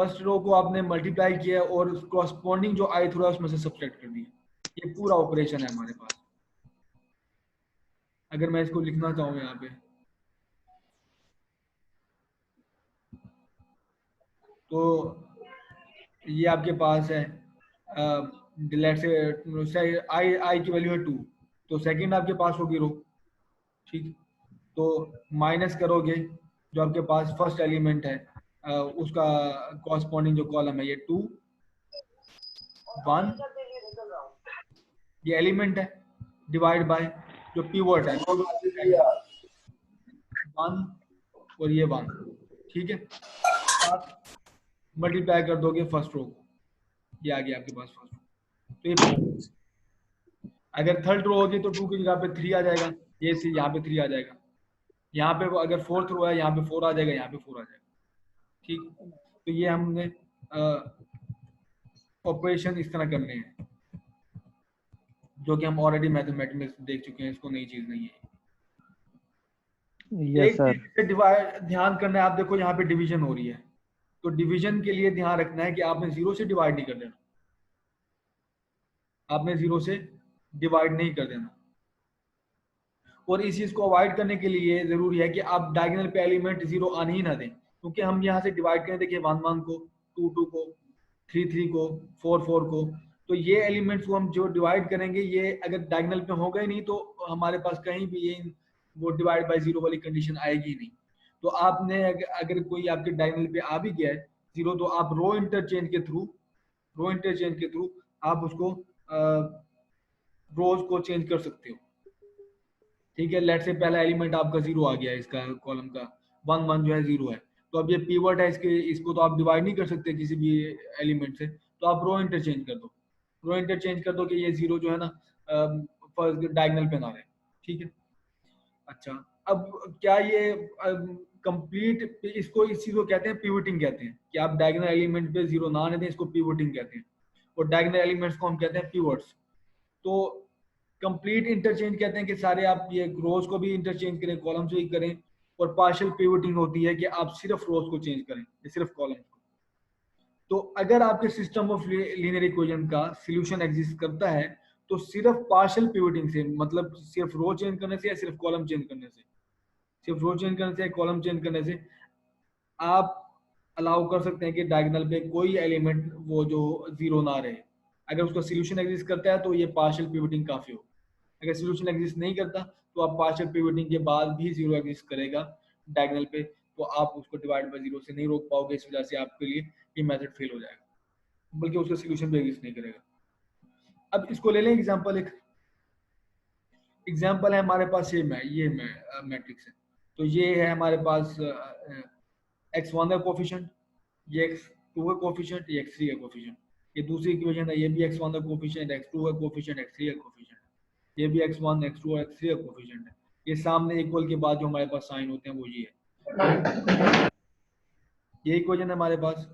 First row को आपने multiply किया और कॉरस्पॉन्डिंग जो आई थ्रू है उसमें से सब्ट्रैक्ट कर दिया। ये पूरा ऑपरेशन है हमारे पास। अगर मैं इसको लिखना चाहूँ यहाँ पे तो ये आपके पास है लेट्स से आई की वैल्यू है 2, तो सेकंड आपके पास होगी रो, ठीक। तो माइनस करोगे जो आपके पास फर्स्ट एलिमेंट है उसका कॉरस्पॉन्डिंग जो कॉलम है ये 2 1, ये एलिमेंट है, डिवाइड बाय जो पीवट है 1 और ये 1, ठीक है। आप मल्टीप्लाई कर दोगे फर्स्ट रो को, ये आ गया आपके पास फर्स्ट रो। तो ये अगर थर्ड रो होगी तो 2 की जगह पे 3 आ जाएगा, ये सी यहाँ पे 3 आ जाएगा, यहाँ पे अगर फोर्थ रो है यहाँ पे 4 आ जाएगा, यहाँ पे 4 आ जाएगा, ठीक। तो ये हमने ऑपरेशन इस तरह करने हैं जो कि हम ऑलरेडी मैथमेटिक्स में देख चुके हैं, इसको नई चीज नहीं है। यस एक सर। चीज से ध्यान करना है, आप देखो यहाँ पे डिवीजन हो रही है, तो डिवीजन के लिए ध्यान रखना है कि आपने 0 से डिवाइड नहीं कर देना, आपने 0 से डिवाइड नहीं कर देना। और इस चीज को अवॉइड करने के लिए जरूरी है कि आप डायगोनल पे एलिमेंट 0 आने ही ना दें, क्योंकि हम यहाँ से डिवाइड करें, देखिए 1 1 को, 2 2 को, 3 3 को, 4 4 को, तो ये एलिमेंट्स को हम जो डिवाइड करेंगे ये अगर डायगोनल पे होगा ही नहीं तो हमारे पास कहीं भी ये वो डिवाइड बाय 0 वाली कंडीशन आएगी नहीं। तो आपने अगर कोई आपके डायगोनल पे आ भी गया है 0, तो आप रो इंटरचेंज के थ्रू आप उसको रोज को चेंज कर सकते हो, ठीक है। लेट से पहला एलिमेंट आपका 0 आ गया है, इसका कॉलम का 1 1 जो है 0 है, तो अब ये पीवट है, इसको तो आप डिवाइड नहीं कर सकते किसी भी एलिमेंट से, तो आप रो इंटरचेंज कर दो कि ये 0 जो है ना फर्स्ट डायगोनल पे ना रहे, ठीक है। अच्छा, अब क्या ये कंप्लीट इसको इस चीज को कहते हैं पिवटिंग कहते हैं, कि आप डायगोनल एलिमेंट पे 0 ना आने दें, इसको पिवटिंग कहते हैं। और डायगोनल एलिमेंट्स को हम कहते हैं पिवट्स। तो कंप्लीट इंटरचेंज कहते हैं कि सारे आप ये रोज को भी इंटरचेंज करें, कॉलम्स भी करें। और पार्शियल पिवटिंग होती है कि आप सिर्फ रोज को चेंज करें, सिर्फ कॉलम्स को। तो अगर आपके सिस्टम ऑफ लीनियर इक्वेशन का सॉल्यूशन एग्जिस्ट करता है तो सिर्फ पार्शियल पिवटिंग से, मतलब सिर्फ रो चेंज करने से या सिर्फ कॉलम चेंज करने से, सिर्फ रो चेंज करने से या कॉलम चेंज करने से आप अलाउ कर सकते हैं कि डायगोनल पे कोई एलिमेंट वो जो 0 ना रहे। अगर उसका सॉल्यूशन एग्जिस्ट करता है तो ये पार्शियल पिवटिंग काफी हो। अगर सॉल्यूशन एग्जिस्ट नहीं करता तो आप पार्शियल पिवटिंग के बाद भी 0 एग्जिस्ट करेगा डायगोनल पे, तो आप उसको डिवाइड बाय 0 से नहीं रोक पाओगे, इस वजह से आपके लिए ये मेथड फेल हो जाएगा, बल्कि उसका सॉल्यूशन भी एग्जिस्ट नहीं करेगा। अब इसको ले लें एग्जांपल, एक एग्जांपल है हमारे पास ये मैट्रिक्स है। तो ये है हमारे पास x1 का कोफिशिएंट, ये x2 का कोफिशिएंट, ये x3 का कोफिशिएंट। ये दूसरी इक्वेशन है, ये भी x1 का कोफिशिएंट, x2 का कोफिशिएंट, x3 का कोफिशिएंट, ये भी x1 x2 और x3 का कोफिशिएंट है। ये सामने इक्वल के बाद जो हमारे पास साइन होते हैं वो ये है, ये इक्वेशन है हमारे पास,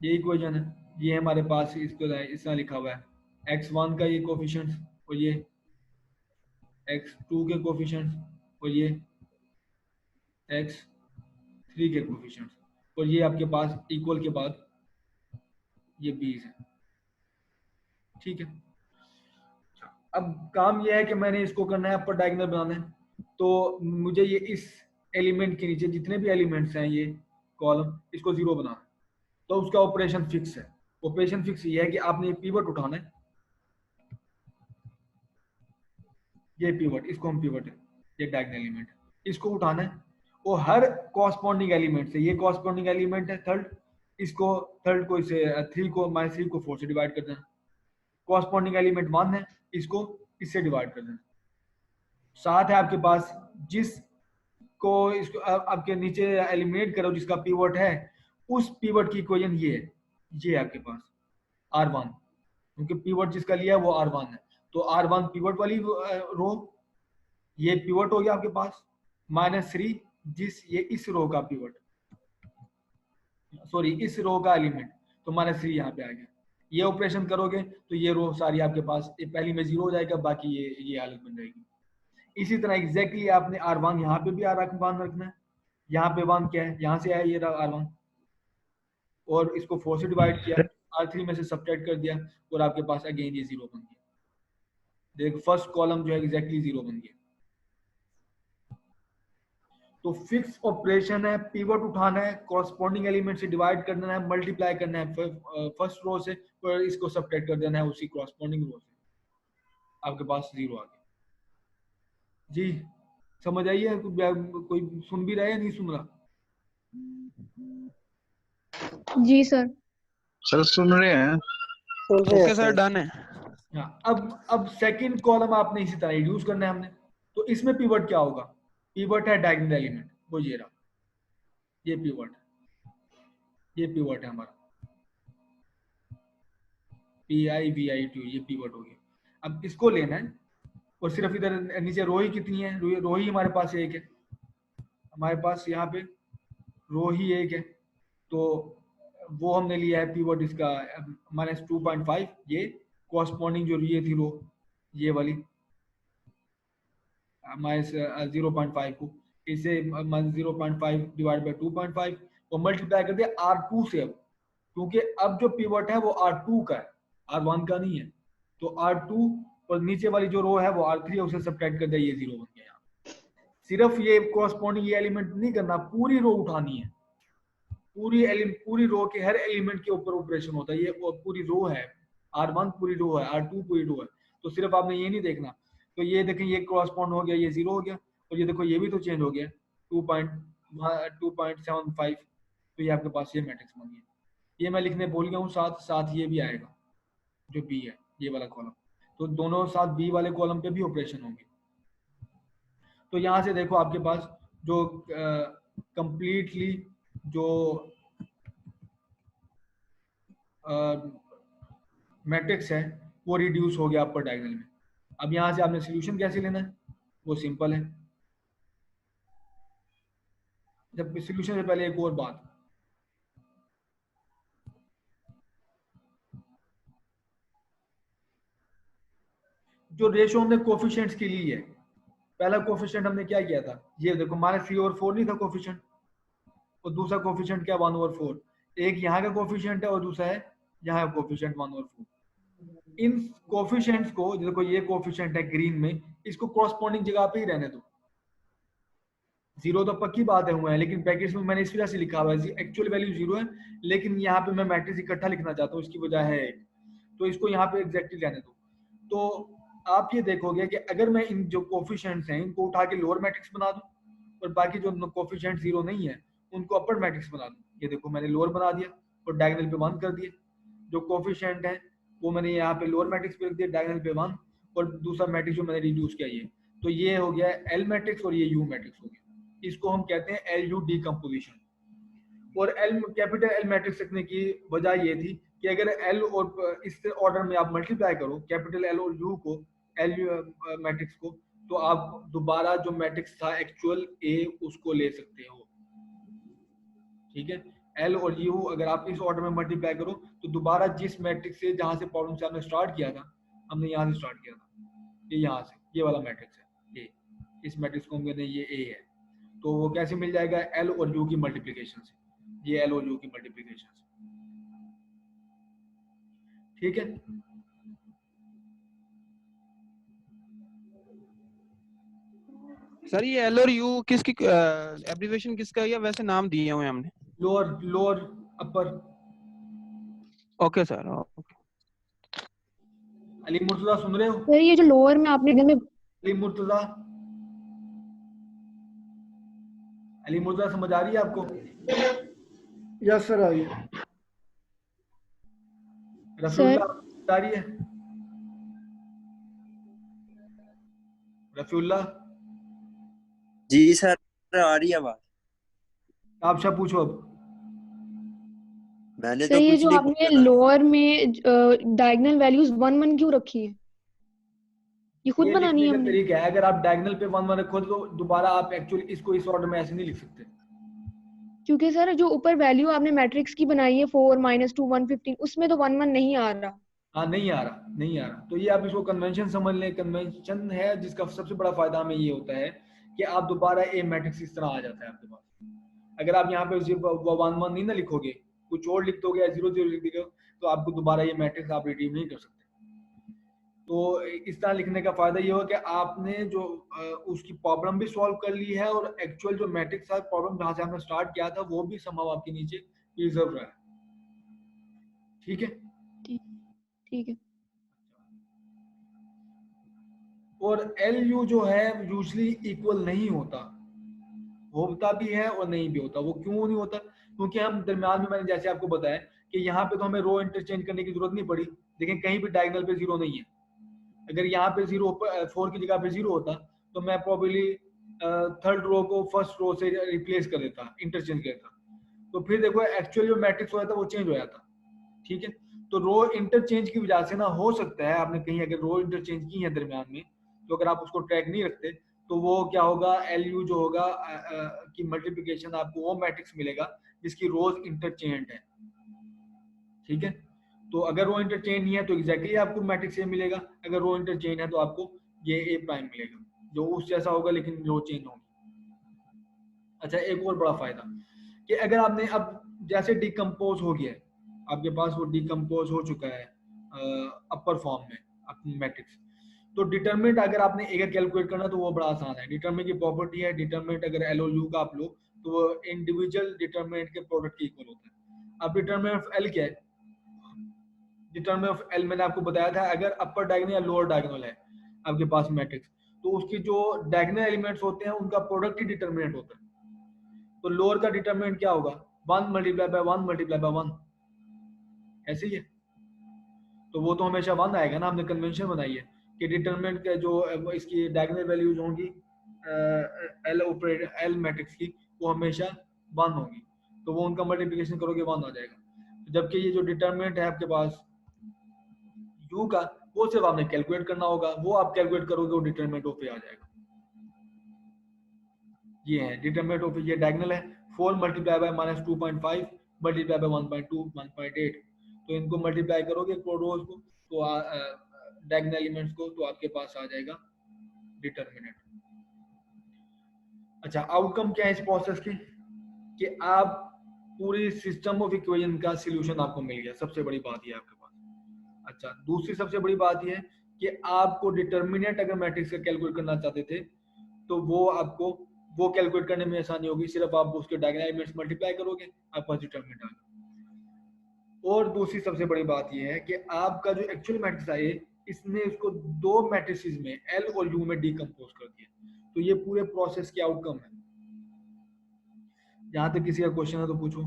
ये इक्वेशन है, ये हमारे पास इसको इस तरह लिखा हुआ है x1 का ये कोफिशिएंट और ये x2 के कोफिशिएंट और ये x3 के कोफिशिएंट, और ये आपके पास इक्वल के बाद ये 20 है, ठीक है। अब काम ये है कि मैंने इसको करना है, अपर डायगोनल बनाना है, तो मुझे ये इस एलिमेंट के नीचे जितने भी एलिमेंट्स हैं ये कॉलम, इसको 0 बनाना है। तो उसका ऑपरेशन फिक्स है। ऑपरेशन फिक्स ये है कि आपने ये पिवट उठाना है, ये पिवट, इसको हम पिवट है, ये डायगोनल एलिमेंट, इसको उठाना है। और हर कॉरस्पॉन्डिंग एलिमेंट से, ये कॉरस्पॉन्डिंग एलिमेंट है थर्ड, इसको थर्ड को इसे 3 को -3 को 4 से डिवाइड कर देना। कॉरस्पॉन्डिंग एलिमेंट 1 है, इसको इससे डिवाइड कर देना। साथ है आपके पास जिस को इसको आपके नीचे एलिमिनेट करो जिसका पिवट है, उस पिवट की इक्वेशन ये है, ये है आपके पास R1, क्योंकि पिवट जिसका लिया है वो R1 है। तो R1 पिवट वाली रो, ये पिवट हो गया आपके पास, -3 जिस ये इस रो का पिवट, सॉरी इस रो का एलिमेंट, तो -3 यहाँ पे आ गया। ये ऑपरेशन करोगे तो ये रो सारी आपके पास पहली में 0 हो जाएगा, बाकी ये हालत बन जाएगी। इसी तरह एग्जैक्टली आपने R1 यहाँ पे भी R1 रखना है, यहाँ पे 1 क्या है, यहाँ से आया ये रहा R1, और इसको 4 से डिवाइड किया, R3 में से सब्ट्रैक्ट कर दिया, और आपके पास अगेन ये 0 बन गया। देखो फर्स्ट कॉलम जो है एग्जैक्टली 0 बन गया। तो फिक्स ऑपरेशन है, पिवट उठाना है, कॉरस्पॉन्डिंग एलिमेंट से डिवाइड करना है, मल्टीप्लाई करना है फर्स्ट रो से, और इसको सब्ट्रैक्ट कर देना है उसी कॉरस्पॉन्डिंग रो से, आपके पास 0 आ गया। जी समझ आई है? कोई सुन भी रहा है या नहीं सुन रहा? जी सर। सर सुन रहे हैं। ओके सर, डन है। हाँ, अब सेकंड कॉलम आपने इसी तरह रिड्यूस करना है हमने। तो इसमें पिवट क्या होगा? पिवट है डायगोनल एलिमेंट, वो ये रहा, ये पिवट है हमारा, PIVIT, ये पिवट हो गया। अब इसको लेना है, और सिर्फ इधर नीचे रो ही कितनी है? रो ही हमारे पास एक है, हमारे पास यहाँ पे रो ही एक है, तो वो हमने लिया है पिवट इसका -2.5, ये कॉरस्पॉन्डिंग जो ये थी रो, ये वाली -0.5 को इसे -0.5 डिवाइड बाई 2.5 और मल्टीप्लाई कर दिया R2 से। अब क्योंकि अब जो पिवट है वो R2 का है, R1 का नहीं है, तो R2 और नीचे वाली जो रो है वो R3 है, उसे सब्ट्रैक्ट कर दिया, ये 0 बन गया। सिर्फ ये कॉरस्पॉन्डिंग ये एलिमेंट नहीं करना, पूरी रो उठानी है, पूरी रो के हर एलिमेंट के ऊपर ऑपरेशन होता है। ये पूरी रो है, R1 पूरी रो है, R2 पूरी रो है, तो सिर्फ आपने ये नहीं देखना। तो ये देखें, ये कॉरस्पॉन्ड हो गया, ये 0 हो गया, और ये देखो ये भी तो चेंज हो गया 2.75, तो ये आपके पास ये मैट्रिक्स बन गया। ये मैं लिखने भूल गया हूँ, साथ साथ ये भी आएगा जो बी है, ये वाला कॉलम, तो दोनों साथ बी वाले कॉलम पे भी ऑपरेशन होंगे। तो यहाँ से देखो आपके पास जो कंप्लीटली जो मैट्रिक्स है वो रिड्यूस हो गया अपर डायगोनल में। अब यहाँ से आपने सोल्यूशन कैसे लेना है, वो सिंपल है। जब सोल्यूशन से पहले एक और बात, जो रेशो हमने कोफिशिएंट्स के लिए है, पहला कोफिशिएंट हमने क्या किया था, ये देखो -3/4 नहीं था कोफिशिएंट, और दूसरा कोफिशिएंट क्या 1/4, एक यहाँ का कोफिशिएंट है और दूसरा है यहाँ का कोफिशिएंट 1/4। इन कोफिशिएंट्स को देखो, ये कोफिशिएंट है ग्रीन में, इसको कॉरस्पॉन्डिंग जगह पे ही रहने दो। 0 तो पक्की बात है हुआ है, लेकिन पैकेट्स में मैंने इस वजह से लिखा हुआ है, एक्चुअल वैल्यू 0 है, लेकिन यहाँ पे मैं मैट्रिक्स इकट्ठा लिखना चाहता हूँ, इसकी वजह है एक, तो इसको यहाँ पे एग्जैक्टली रहने दो। तो आप ये देखोगे कि अगर मैं इन जो कोफिशिएंट्स हैं इनको उठा के लोअर मैट्रिक्स बना दूं, और बाकी जो कोफिशिएंट 0 नहीं है उनको अपर मैट्रिक्स बना दूं, ये देखो मैंने लोअर बना दिया और डायगोनल पे 1 कर दिया। जो कोफिशिएंट है वो मैंने यहाँ पे लोअर मैट्रिक्स पे रख दिया, डायगोनल पे 1, और दूसरा मैट्रिक्स जो मैंने रिड्यूस किया ये, तो ये हो गया एल मैट्रिक्स और ये यू मैट्रिक्स हो गया। इसको हम कहते हैं LU डीकम्पोजिशन। और कैपिटल एल मैट्रिक्स रखने की वजह ये थी कि अगर एल और इस ऑर्डर में आप मल्टीप्लाई करो कैपिटल एल और यू को, एल मैट्रिक्स को, तो आप दोबारा जो मैट्रिक्स था एक्चुअल ए उसको ले सकते हो। ठीक है, एल और यू अगर आप इस ऑर्डर में मल्टीप्लाई करो तो दोबारा जिस मैट्रिक्स से जहां से प्रॉब्लम से हमने स्टार्ट किया था, हमने यहाँ से स्टार्ट किया था, ये यहाँ से, ये वाला मैट्रिक्स है, ये इस मैट्रिक्स को हम कहते हैं ये ए है, तो वो कैसे मिल जाएगा? एल और यू की मल्टीप्लिकेशन से, ये एल और यू की मल्टीप्लिकेशन से। ठीक है, सर ये एल और यू किसकी एब्रिविएशन किसका, या वैसे नाम दिए हुए हमने? Lower upper. Okay sir, okay. Ali Murtaza सुन रहे हो? सर ये जो लोअर में आपने अली मुर्तजा, अली मुर्तजा समझ आ रही है आपको? यस सर, आ गई। रफीउल्लाह आ रही है? रफीउल्लाह जी सर, आ रही है बात। आप सब पूछो अब। मैंने सर तो ये कुछ जो नहीं आपने पूछा था। लोअर में डायगोनल वैल्यूज 1 1 क्यों रखी है? ये खुद ये बनानी लिखने है का हमने? तरीका है, अगर आप डायगोनल पे 1 1 रखो तो दोबारा आप एक्चुअली इसको इस ऑर्डर में ऐसे नहीं लिख सकते। क्योंकि सर जो ऊपर वैल्यू आपने मैट्रिक्स की बनाई है 4 -2 115, उसमें तो 1 1 नहीं आ रहा। हाँ, नहीं आ रहा। तो ये आप इसको कन्वेंशन समझ लें, कन्वेंशन है जिसका सबसे बड़ा फायदा हमें ये होता है कि आप दोबारा ए मैट्रिक्स इस तरह आ जाता है आपके पास। अगर आप यहाँ पे 1 1 नहीं ना लिखोगे, कुछ और लिख दोगे या 0 0 लिख दोगे, तो आपको दोबारा ये मैट्रिक्स आप रिट्रीव नहीं कर सकते। तो इस तरह लिखने का फायदा ये होगा कि आपने जो उसकी प्रॉब्लम भी सॉल्व कर ली है और एक्चुअल जो मैट्रिक्स था प्रॉब्लम जहाँ से आपने स्टार्ट किया था वो भी संभव आपके नीचे प्रिजर्व रहा है। ठीक है, ठीक है। और एल यू जो है यूजली इक्वल नहीं होता भी है और नहीं भी होता। वो क्यों नहीं होता? क्योंकि हम दरम्यान में, मैंने जैसे आपको बताया कि यहाँ पे तो हमें रो इंटरचेंज करने की जरूरत नहीं पड़ी, लेकिन कहीं भी डायगोनल पे 0 नहीं है। अगर यहाँ पे 4 की जगह पे 0 होता तो मैं प्रोबेबली थर्ड रो को फर्स्ट रो से रिप्लेस कर देता, इंटरचेंज करता, तो फिर देखो एक्चुअल जो मैट्रिक्स होया था वो चेंज हो जाता। ठीक है, तो रो इंटरचेंज की वजह से ना हो सकता है आपने कहीं अगर रो इंटरचेंज की है दरम्यान में, तो अगर आप उसको ट्रैक नहीं रखते तो वो क्या होगा, एल यू जो होगा की मल्टीप्लिकेशन आपको वो मैट्रिक्स मिलेगा जिसकी रोज इंटरचेंज है। ठीक है, तो अगर रो इंटरचेंज नहीं है तो एग्जैक्टली आपको मैट्रिक्स ए मिलेगा, अगर रो इंटरचेंज है तो आपको ये ए प्राइम मिलेगा जो उस जैसा होगा लेकिन रो चेंज होगी। अच्छा, एक और बड़ा फायदा कि अगर आपने अब जैसे डिकम्पोज हो गया है, आपके पास वो डिकम्पोज हो चुका है अपर फॉर्म में अपनी मैट्रिक्स, तो डिटरमिनेंट अगर आपने एक कैलकुलेट करना तो वो बड़ा आसान है। डिटरमिनेंट की प्रॉपर्टी है, डिटरमिनेंट अगर एल और यू का आप लो तो वो इंडिविजुअल डिटरमिनेंट के प्रोडक्ट के इक्वल होता है। अब डिटरमिनेंट ऑफ एल क्या है? डिटरमिनेंट ऑफ एल मैंने आपको बताया था, अगर अपर डायगोनल या लोअर डायगोनल है आपके पास मैट्रिक्स, तो उसकी जो डायगोनल एलिमेंट्स होते हैं उनका प्रोडक्ट ही डिटरमिनेंट होता है। तो लोअर का डिटरमिनेंट क्या होगा? 1 मल्टीप्लाई बाय 1 मल्टीप्लाई बाय 1, ऐसे ही है। तो वो तो हमेशा 1 आएगा ना, हमने कन्वेंशन बनाई है कि डिटरमिनेंट का जो इसकी डायगोनल वैल्यूज होंगी एल ऑपरेटर एल मैट्रिक्स की, वो हमेशा 1 होगी, तो वो उनका मल्टीप्लिकेशन करोगे 1 आ जाएगा। जबकि ये जो डिटरमिनेंट है आपके पास यू का, वो सिर्फ आपने कैलकुलेट करना होगा, वो आप कैलकुलेट करोगे वो डिटरमिनेंट ऑफ ए आ जाएगा। ये है डिटरमिनेंट ऑफ ये डायगोनल है 4 मल्टीप्लाई बाय -2.5 मल्टीप्लाई बाय 1.2 1.8, तो इनको मल्टीप्लाई करोगे रोज को तो डायगोनल एलिमेंट्स को, तो आपके पास आ जाएगा डिटरमिनेंट। अच्छा, आउटकम क्या है इस प्रोसेस की कि आप पूरी सिस्टम ऑफ इक्वेशन का सॉल्यूशन आपको मिल गया, सबसे बड़ी बात ये आपके पास। अच्छा, दूसरी सबसे बड़ी बात ये है कि आपको डिटरमिनेंट अगर मैट्रिक्स का कैलकुलेट करना चाहते थे तो वो आपको वो कैलकुलेट करने में आसानी होगी, सिर्फ आप उसके डायगोनल एलिमेंट्स मल्टीप्लाई करोगे, आपके पास डिटरमिनेंट आ गया। और दूसरी सबसे बड़ी बात ये है कि आपका जो एक्चुअल मैट्रिक्स है इसने उसको 2 मैट्रिसेस में एल और यू में डिकम्पोज कर दिया। तो ये पूरे प्रोसेस की आउटकम है। जहां तक किसी का क्वेश्चन है तो पूछो।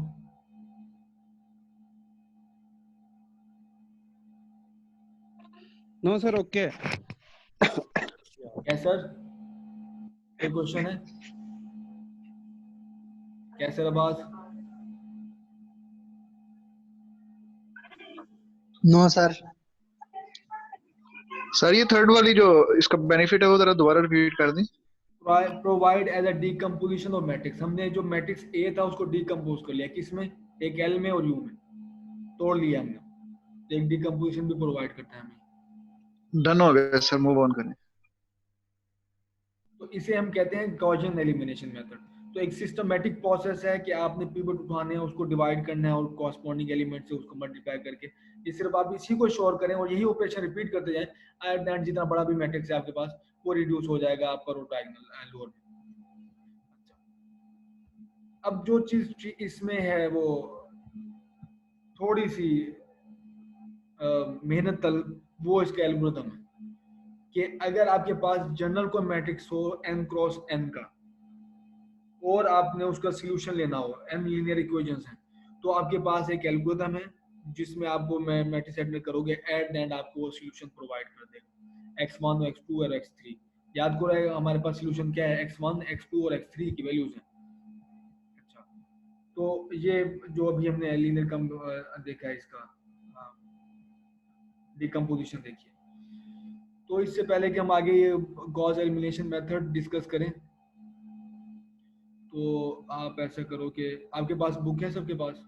No sir, okay. क्या सर, कोई क्वेश्चन है? क्या सर आवाज? No sir. सर ये थर्ड वाली जो इसका बेनिफिट है वो जरा दोबारा रिपीट कर दें। Provide as a decomposition of matrix. हमने जो मैट्रिक्स ए था उसको डिकम्पोज कर लिया, किसमें? एक एल में और यू में तोड़ लिया हमने, तो एक डिकम्पोजिशन भी प्रोवाइड करता है हमें। डन हो गया सर, मूव ऑन करें। तो इसे हम कहते हैं गॉसियन एलिमिनेशन मेथड। तो एक सिस्टमेटिक प्रोसेस है कि आपने पिवट उठाने हैं, उसको डिवाइड करना है और कॉरस्पॉन्डिंग एलिमेंट से उसको मल्टीप्लाई करके, ये सिर्फ आप इसी को श्योर करें और यही ऑपरेशन रिपीट करते जाएं, एट दैट जितना बड़ा भी मैट्रिक्स है आपके पास वो रिड्यूस हो जाएगा अपर और डायगोनल लोअर में। अब जो चीज इसमें है वो थोड़ी सी मेहनत तलब, वो इसका एल्गोरिथम है कि अगर आपके पास जनरल को मैट्रिक्स हो n क्रॉस n का और आपने उसका सॉल्यूशन लेना हो, n लीनियर इक्वेशंस हैं, तो आपके पास एक एल्गोरिथम है जिसमें आप वो मैट्रिक्स एड में करोगे, एट एंड आपको वो सॉल्यूशन प्रोवाइड कर देगा, x1 x2 और x3। याद करो हमारे पास सॉल्यूशन क्या है, x1 x2 और x3 की वैल्यूज हैं। अच्छा, तो ये जो अभी हमने लीनियर कम देखा है इसका डिकम्पोजिशन देखिए। तो इससे पहले कि हम आगे ये गॉस एलिमिनेशन मेथड डिस्कस करें, तो आप ऐसा करो कि आपके पास बुक है सबके पास?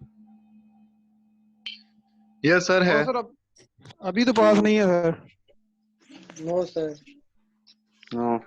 यस सर है। नो सर, अभी तो पास नहीं है सर। No sir. नो